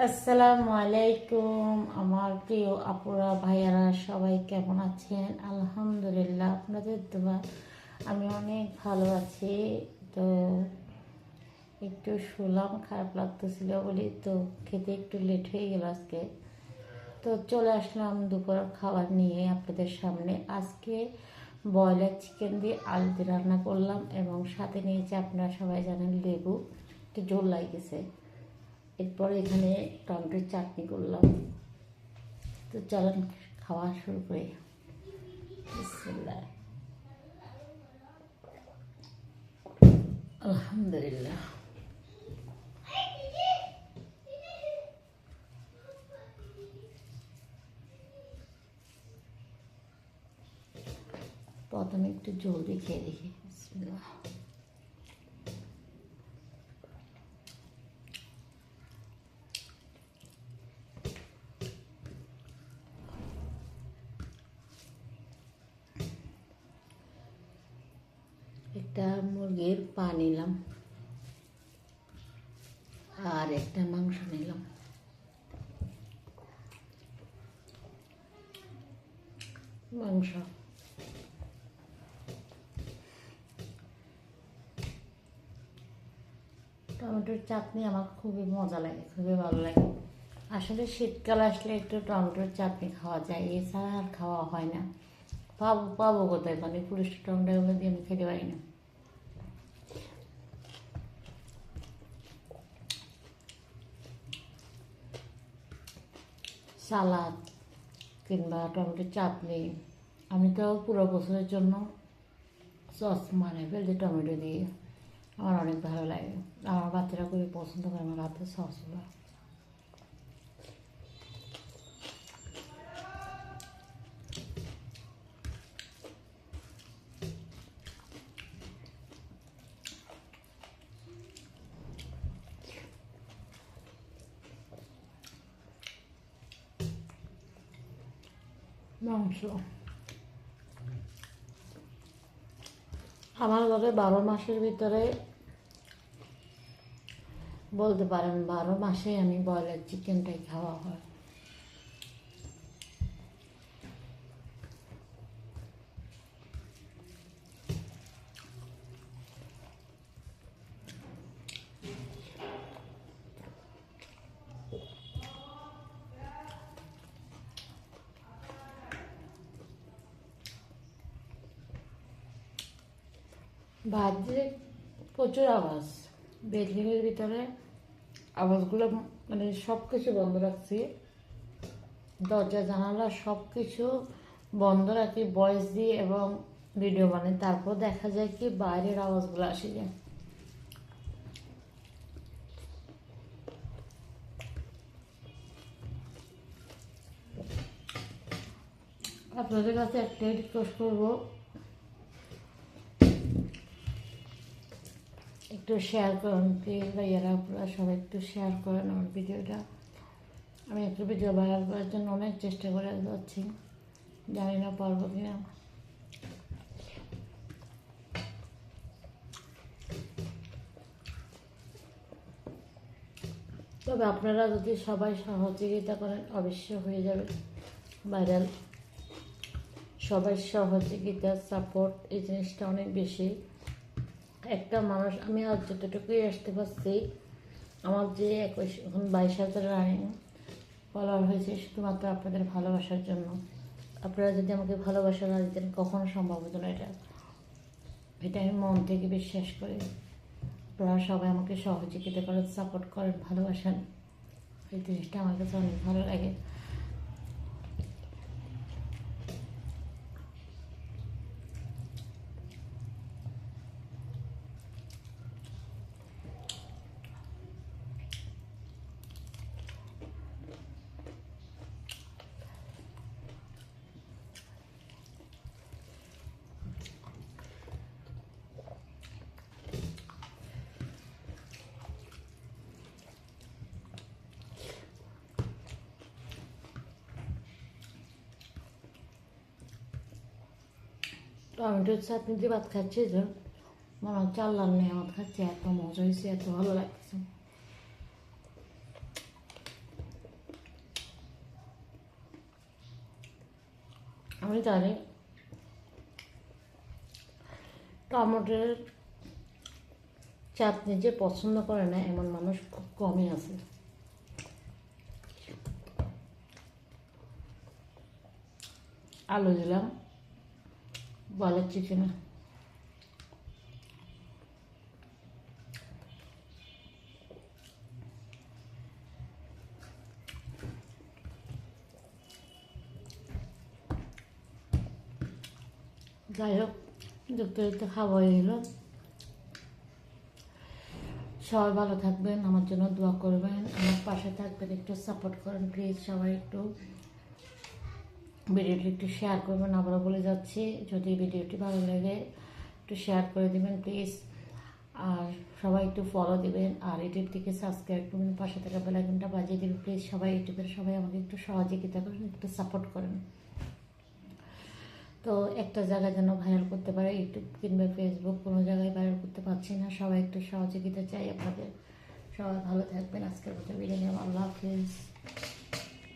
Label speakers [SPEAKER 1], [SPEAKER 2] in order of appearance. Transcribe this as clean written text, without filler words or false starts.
[SPEAKER 1] আসসালামু আলাইকুম আমার প্রিয় আপুরা ভাইয়ারা সবাই কেমন আছেন? আলহামদুলিল্লাহ, আপনাদের দোয়া আমি অনেক ভালো আছি। তো একটু শুলাম, খারাপ লাগতেছিল বলি তো খেতে একটু লেট হয়ে গেল আজকে। তো চলে আসলাম দুপুর খাবার নিয়ে আপনাদের সামনে। আজকে ব্রয়লার চিকেন দিয়ে আলু দিয়ে রান্না করলাম এবং সাথে নিয়েছি, আপনারা সবাই জানেন, লেবু, একটু ঝোল লাগছে। এরপর এখানে টমেটোর চাটনি করলাম। তো চলেন খাওয়া শুরু করি। বিসমিল্লাহ। আলহামদুলিল্লাহ। প্রথমে একটু ঝোল দিয়ে খেয়ে দেখি। বিসমিল্লাহ। একটা মুরগির পা নিলাম আর একটা মাংস নিলাম। মাংস টমেটোর চাটনি আমার খুবই মজা লাগে, খুবই ভালো লাগে। আসলে শীতকাল আসলে একটু টমেটোর চাটনি খাওয়া যায়, এছাড়া আর খাওয়া হয় না। পাবো পাবো কোথায়, মানে পুরুষ টমেটোগুলো দিয়ে আমি খেতে পারি না। সালাদ কিংবা টমেটোর চাটনি, আমি তো পুরো বছরের জন্য সস মানে ফেলছি টমেটো দিয়ে। আমার অনেক ভালো লাগে, আমার বাচ্চারা খুবই পছন্দ করে আমার হাতের সসগুলো। মাংস আমার ঘরে 12 মাসের ভিতরে বলতে পারেন 12 মাসে আমি ব্রয়লার চিকেনটাই খাওয়া হয়। বাজে প্রচুর আওয়াজ, বেডরুমের ভিতরে আওয়াজগুলো, মানে সব কিছু বন্ধ রাখছি, দরজা জানালা সব কিছু বন্ধ রাখি ভয়েস দিয়ে এবং ভিডিও বানাই, তারপর দেখা যায় কি বাইরের আওয়াজগুলো আসে যায়। আপনাদের কাছে একটাই রিকোয়েস্ট করবো, একটু শেয়ার করুন প্লিজ ভাইয়ারা, আপনারা সবাই একটু শেয়ার করেন আমার ভিডিওটা। আমি একটু ভিডিও ভাইরাল করার জন্য অনেক চেষ্টা করে যাচ্ছি, জানি না পারবো কিনা। তবে আপনারা যদি সবাই সহযোগিতা করেন অবশ্যই হয়ে যাবে ভাইরাল। সবাই সহযোগিতা, সাপোর্ট, এই জিনিসটা অনেক বেশি। একটা মানুষ, আমি আজ যতটুকুই আসতে পারছি, আমার যে এখন 22,000 রানিং ফলোয়ার হয়েছে শুধুমাত্র আপনাদের ভালোবাসার জন্য। আপনারা যদি আমাকে ভালোবাসা না দিতেন কখনো সম্ভব হতো না এটা, এটা আমি মন থেকে বিশ্বাস করি। আপনারা সবাই আমাকে সহযোগিতা করেন, সাপোর্ট করেন, ভালোবাসেন, এই জিনিসটা আমার কাছে অনেক ভালো লাগে। টমেটোর চাটনি দিয়ে ভাত খাচ্ছি যে মনে হচ্ছে আল্লাহ নিয়ামত খাচ্ছি, এত মজা হয়েছে, এত ভালো লাগছে। আমি জানি টমেটোর চাটনি যে পছন্দ করে না এমন মানুষ খুব কমই আছে। আলু দিলাম বয়েলের চিকেনে। যাই হোক, দেখতে দেখতে খাওয়া হয়ে গেল। সবাই ভালো থাকবেন, আমার জন্য দোয়া করবেন, আমার পাশে থাকবেন, একটু সাপোর্ট করেন প্লিজ। সবাই একটু ভিডিওটি একটু শেয়ার করবেন। আবারও বলে যাচ্ছি, যদি ভিডিওটি ভালো লাগে একটু শেয়ার করে দেবেন প্লিজ। আর সবাই একটু ফলো দিবেন, আর ইউটিউব থেকে সাবস্ক্রাইব করবেন, পাশে থাকা বেল আইকনটা বাজিয়ে দেবেন প্লিজ। সবাই ইউটিউবের সবাই আমাকে একটু সহযোগিতা করেন, একটু সাপোর্ট করেন। তো একটা জায়গায় যেন ভাইরাল করতে পারে, ইউটিউব কিংবা ফেসবুক, কোনো জায়গায় ভাইরাল করতে পারছি না। সবাই একটু সহযোগিতা চাই আপনাদের। সবাই ভালো থাকবেন। আজকের মতো বিদায় নিলাম। আল্লাহ হাফিজ।